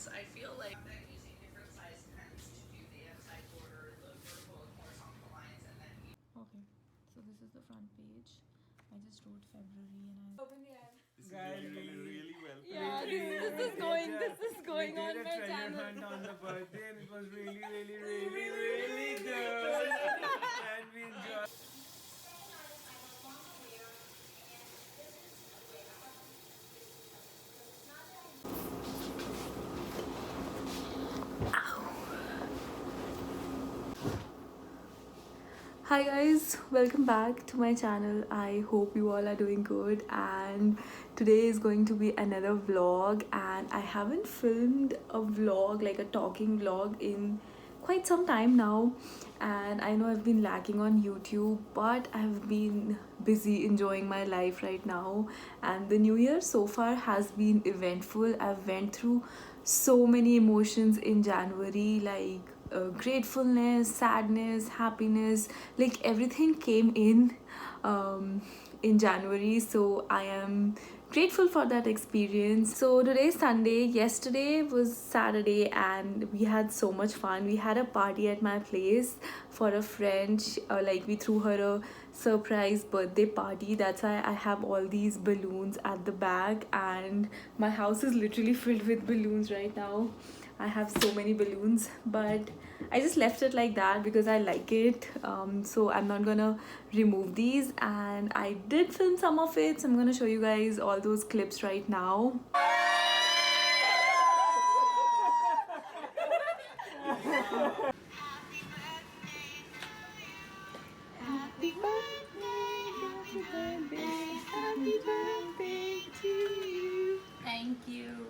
pants. I feel like I'm using different size pens to do the inside border, the vertical and horizontal lines, and then Okay, so this is the front page. I just wrote February and I open the app. This is really well. Yeah, this is going on my channel. Hunt on the birthday, and it was really good. And we enjoyed. Hi guys, welcome back to my channel. I hope you all are doing good, and today is going to be another vlog. And I haven't filmed a vlog, like a talking vlog, in quite some time now, and I know I've been lacking on YouTube, but I've been busy enjoying my life right now. And the new year so far has been eventful. I've went through so many emotions in January, like gratefulness, sadness, happiness, like everything came in January. So I am grateful for that experience. So today is Sunday, yesterday was Saturday, and we had so much fun. We had a party at my place for a friend. Like, we threw her a surprise birthday party. That's why I have all these balloons at the back, and my house is literally filled with balloons right now. I have so many balloons, but I just left it like that because I like it. So I'm not gonna remove these, and I did film some of it, so I'm gonna show you guys all those clips right now. Happy birthday, happy birthday, happy birthday to you. Thank you.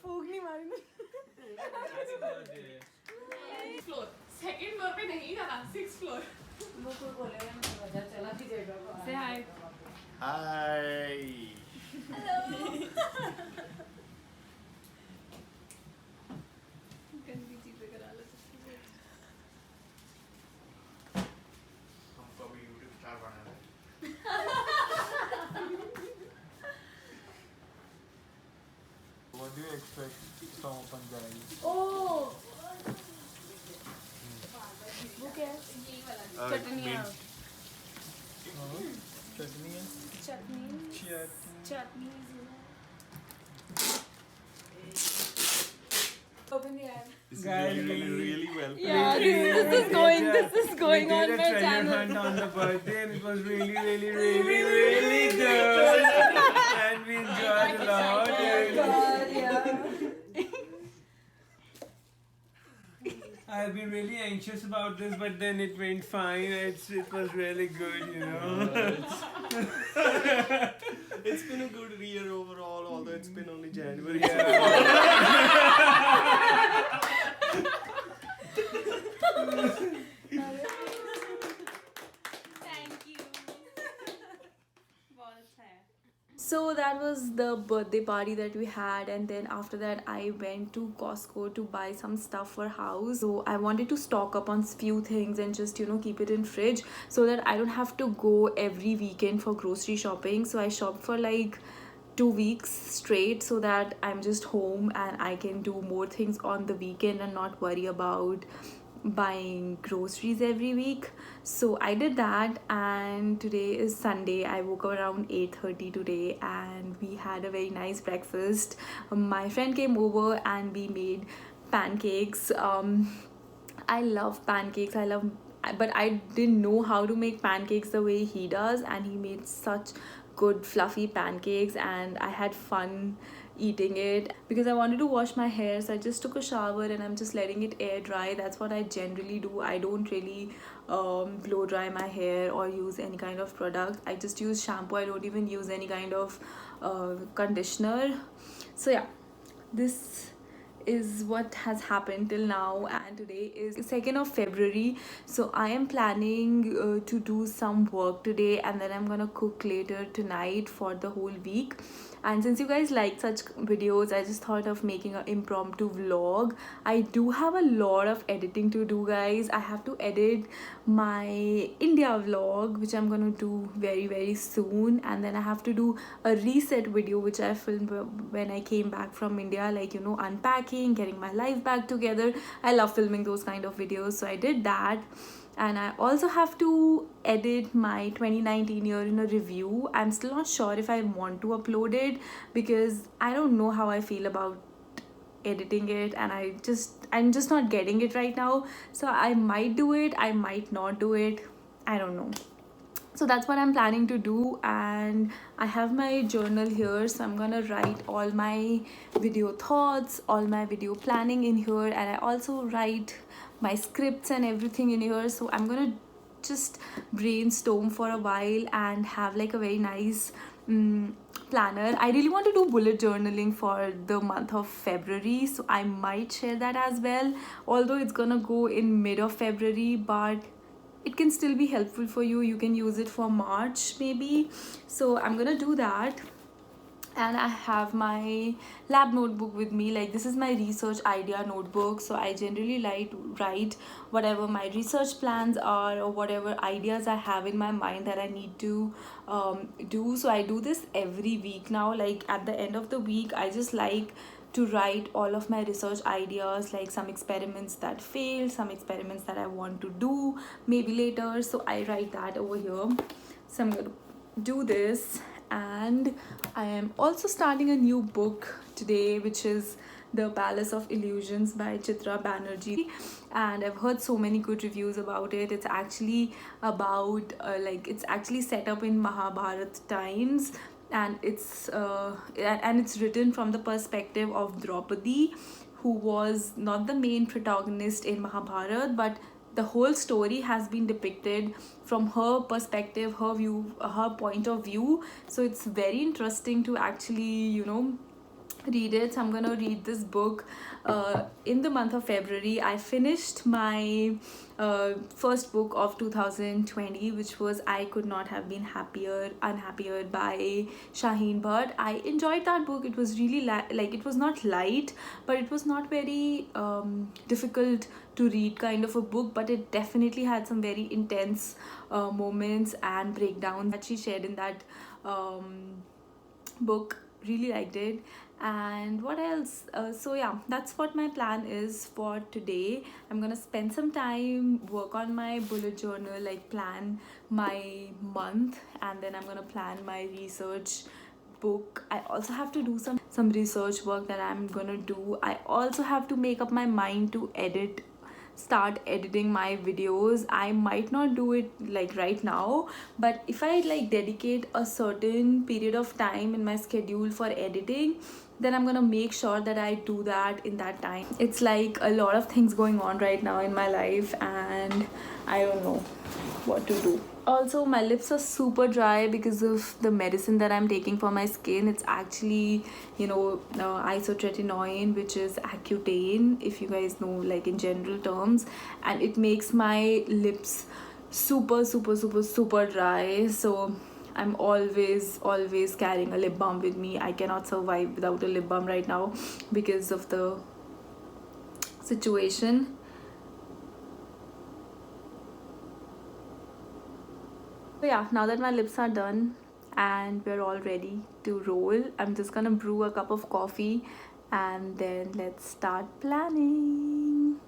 फूक नहीं मारी floor second floor पे नहीं जाना, 6th floor. लोग कोई बोलेगा ना वजह चला भी जाएगा. से हाय. Hi. गंदी चीजें करा लो. हमको अभी YouTube स्टार बनाना है. What do you expect from Punjabi? Oh, वो क्या है? Chutney. Chutney chutney Open the app. This is really well. Yeah, this is going on my channel. Hunt on the birthday, and it was really good. And we enjoyed a lot. God, yeah. I've been really anxious about this, but then it went fine. It was really good, you know. It's been a good year overall, although it's been only January. Thank you. बहुत अच्छा है. So that was the birthday party that we had, and then after that I went to Costco to buy some stuff for house. So I wanted to stock up on few things and just, you know, keep it in fridge so that I don't have to go every weekend for grocery shopping. So I shopped for like 2 weeks straight so that I'm just home and I can do more things on the weekend and not worry about buying groceries every week. So I did that, and today is Sunday. I woke up around 8:30 today, and we had a very nice breakfast. My friend came over and we made pancakes. I love pancakes. But I didn't know how to make pancakes the way he does, and he made such good fluffy pancakes, and I had fun eating it. Because I wanted to wash my hair, so I just took a shower and I'm just letting it air dry. That's what I generally do. I don't really blow dry my hair or use any kind of product. I just use shampoo. I don't even use any kind of conditioner. So yeah, this is what has happened till now, and today is 2nd of February. So I am planning to do some work today, and then I'm gonna cook later tonight for the whole week. And since you guys like such videos, I just thought of making an impromptu vlog. I do have a lot of editing to do, guys. I have to edit my India vlog, which I'm gonna do very soon, and then I have to do a reset video which I filmed when I came back from India, like, you know, unpacking, getting my life back together. I love filming those kind of videos, so I did that. And I also have to edit my 2019 year in a review. I'm still not sure if I want to upload it because I don't know how I feel about editing it, and I'm just not getting it right now. So I might do it, I might not do it, I don't know. So that's what I'm planning to do. And I have my journal here, so I'm gonna write all my video thoughts, all my video planning in here, and I also write my scripts and everything in here. So I'm gonna just brainstorm for a while and have like a very nice planner. I really want to do bullet journaling for the month of February, so I might share that as well, although it's gonna go in mid of February, but it can still be helpful for you. You can use it for March maybe. So I'm gonna do that. And I have my lab notebook with me. Like, this is my research idea notebook, so I generally like to write whatever my research plans are or whatever ideas I have in my mind that I need to do. So I do this every week now. Like, at the end of the week, I just like to write all of my research ideas, like some experiments that failed, some experiments that I want to do maybe later. So I write that over here. So I'm gonna do this. And I am also starting a new book today, which is The Palace of Illusions by Chitra Banerjee, and I've heard so many good reviews about it. It's actually about it's actually set up in Mahabharat times, and it's written from the perspective of Draupadi, who was not the main protagonist in Mahabharat, but the whole story has been depicted from her perspective, her view, her point of view. So it's very interesting to actually, you know, read it. So I'm gonna read this book in the month of February. I finished my first book of 2020, which was I Could Not Have Been Unhappier by Shaheen Bhatt. I enjoyed that book. It was really it was not light, but it was not very difficult to read kind of a book, but it definitely had some very intense moments and breakdowns that she shared in that book. Really liked it. And what else? So yeah, that's what my plan is for today. I'm gonna spend some time, work on my bullet journal, like plan my month, and then I'm gonna plan my research book. I also have to do some research work that I'm gonna do. I also have to make up my mind to start editing my videos. I might not do it like right now, but if I like dedicate a certain period of time in my schedule for editing, then I'm gonna make sure that I do that in that time. It's like a lot of things going on right now in my life, and I don't know what to do. Also, my lips are super dry because of the medicine that I'm taking for my skin. It's actually, you know, isotretinoin, which is Accutane, if you guys know, like in general terms, and it makes my lips super dry. So I'm always carrying a lip balm with me. I cannot survive without a lip balm right now because of the situation. So yeah, now that my lips are done and we're all ready to roll, I'm just gonna brew a cup of coffee and then let's start planning.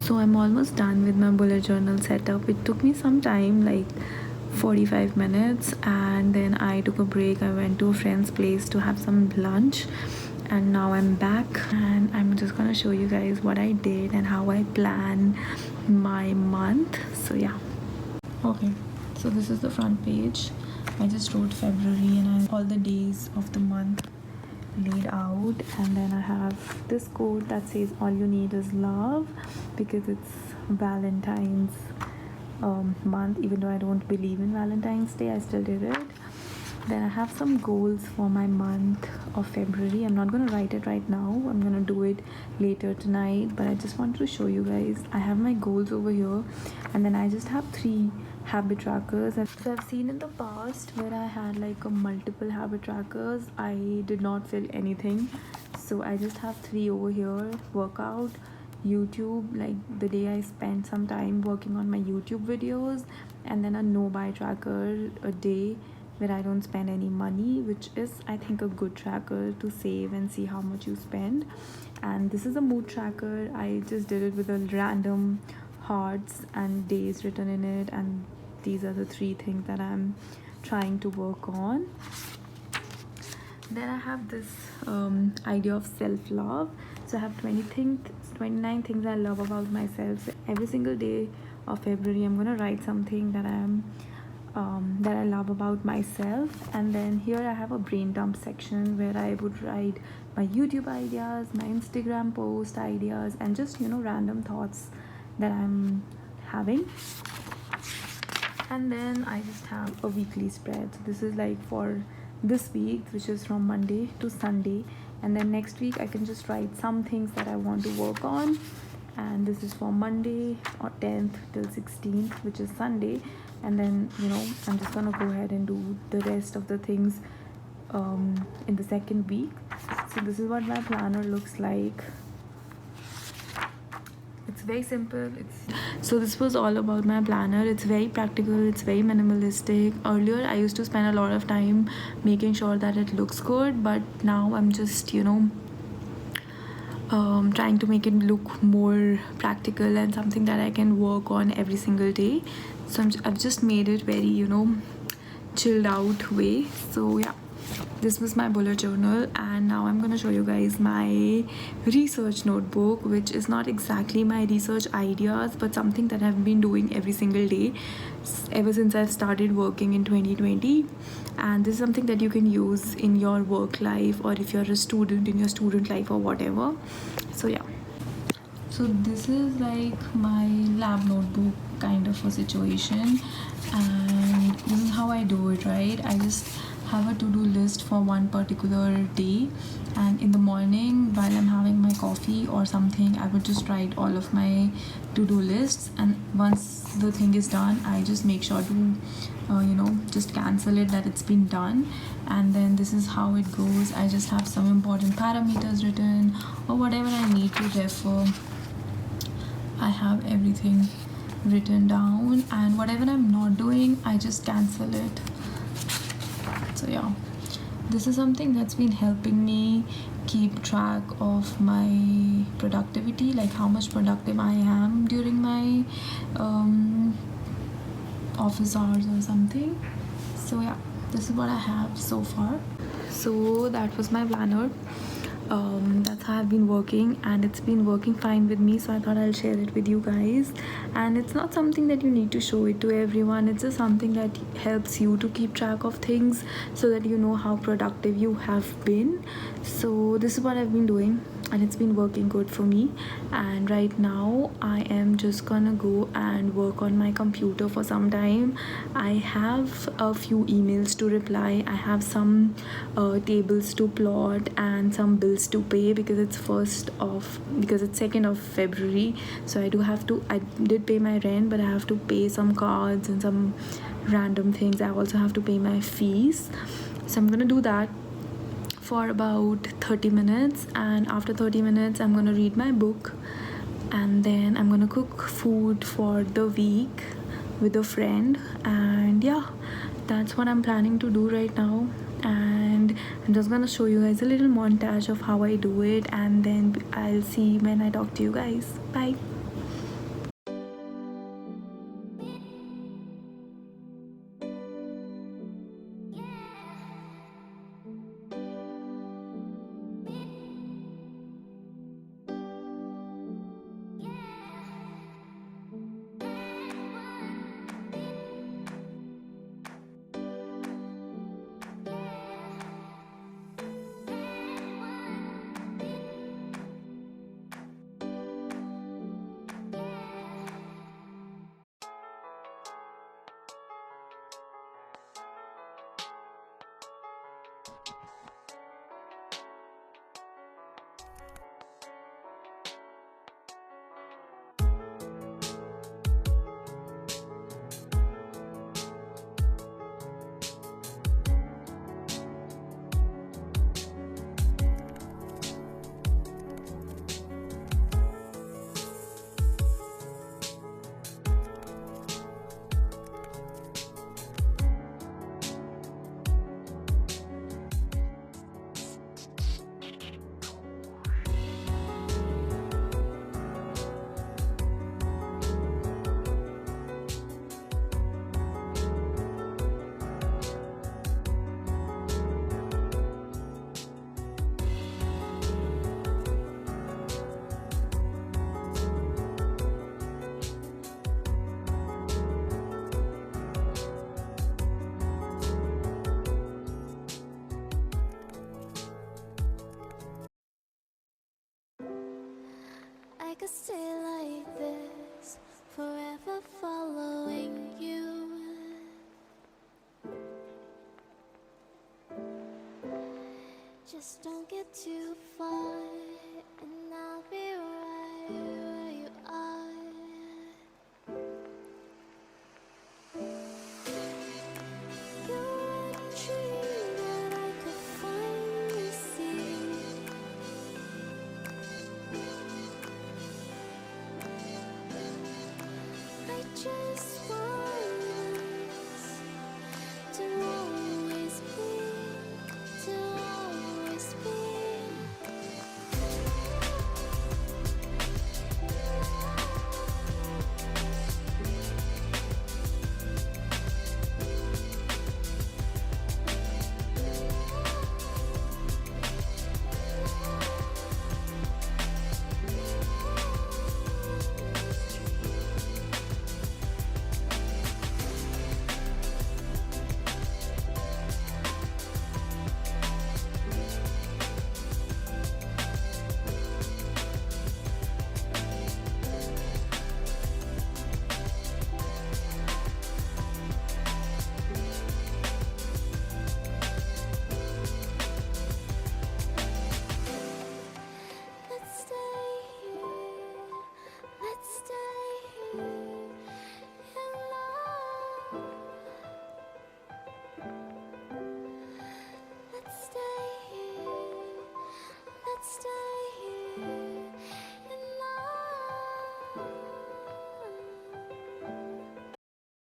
So I'm almost done with my bullet journal setup. It took me some time, like 45 minutes, and then I took a break. I went to a friend's place to have some lunch, and now I'm back, and I'm just gonna show you guys what I did and how I plan my month. So yeah. Okay, so this is the front page. I just wrote February and all the days of the month laid out, and then I have this quote that says all you need is love, because it's Valentine's month. Even though I don't believe in Valentine's Day, I still did it. Then I have some goals for my month of February. I'm not gonna write it right now, I'm gonna do it later tonight, but I just wanted to show you guys. I have my goals over here, and then I just have 3 habit trackers. So I've seen in the past where I had like a multiple habit trackers, I did not fill anything, so I just have 3 over here: workout, YouTube, like the day I spent some time working on my YouTube videos, and then a no buy tracker, a day where I don't spend any money, which is, I think, a good tracker to save and see how much you spend. And this is a mood tracker. I just did it with a random hearts and days written in it, and these are the 3 things that I'm trying to work on. Then I have this idea of self-love. So I have 29 things I love about myself. So every single day of February, I'm gonna write something that I love about myself. And then here I have a brain dump section where I would write my YouTube ideas, my Instagram post ideas, and just, you know, random thoughts that I'm having. And then I just have a weekly spread. So this is like for this week, which is from Monday to Sunday, and then next week I can just write some things that I want to work on. And this is for Monday or 10th till 16th, which is Sunday. And then, you know, I'm just gonna go ahead and do the rest of the things in the second week. So this is what my planner looks like. It's very simple. So this was all about my planner. It's very practical, it's very minimalistic. Earlier I used to spend a lot of time making sure that it looks good, but now I'm just, you know, trying to make it look more practical and something that I can work on every single day. So I've just made it very, you know, chilled out way. So yeah, this was my bullet journal, and now I'm gonna show you guys my research notebook, which is not exactly my research ideas, but something that I've been doing every single day ever since I've started working in 2020. And this is something that you can use in your work life, or if you're a student in your student life or whatever. So yeah, so this is like my lab notebook kind of a situation, and this is how I do it, right? I just have a to-do list for one particular day, and in the morning while I'm having my coffee or something, I would just write all of my to-do lists, and once the thing is done, I just make sure to you know, just cancel it, that it's been done. And then this is how it goes. I just have some important parameters written, or whatever I need to refer, I have everything written down, and whatever I'm not doing, I just cancel it. So yeah, this is something that's been helping me keep track of my productivity, like how much productive I am during my office hours or something. So yeah, this is what I have so far. So that was my planner. That's how I've been working, and it's been working fine with me, so I thought I'll share it with you guys. And it's not something that you need to show it to everyone, it's just something that helps you to keep track of things so that you know how productive you have been. So this is what I've been doing, and it's been working good for me. And right now I am just gonna go and work on my computer for some time. I have a few emails to reply, I have some tables to plot, and some bills to pay, because it's 2nd of February. So I did pay my rent, but I have to pay some cards and some random things. I also have to pay my fees, so I'm gonna do that for about 30 minutes, and after 30 minutes I'm gonna read my book, and then I'm gonna cook food for the week with a friend. And yeah, that's what I'm planning to do right now. And I'm just gonna show you guys a little montage of how I do it, and then I'll see when I talk to you guys. Bye. could stay like this, forever following you. Just don't get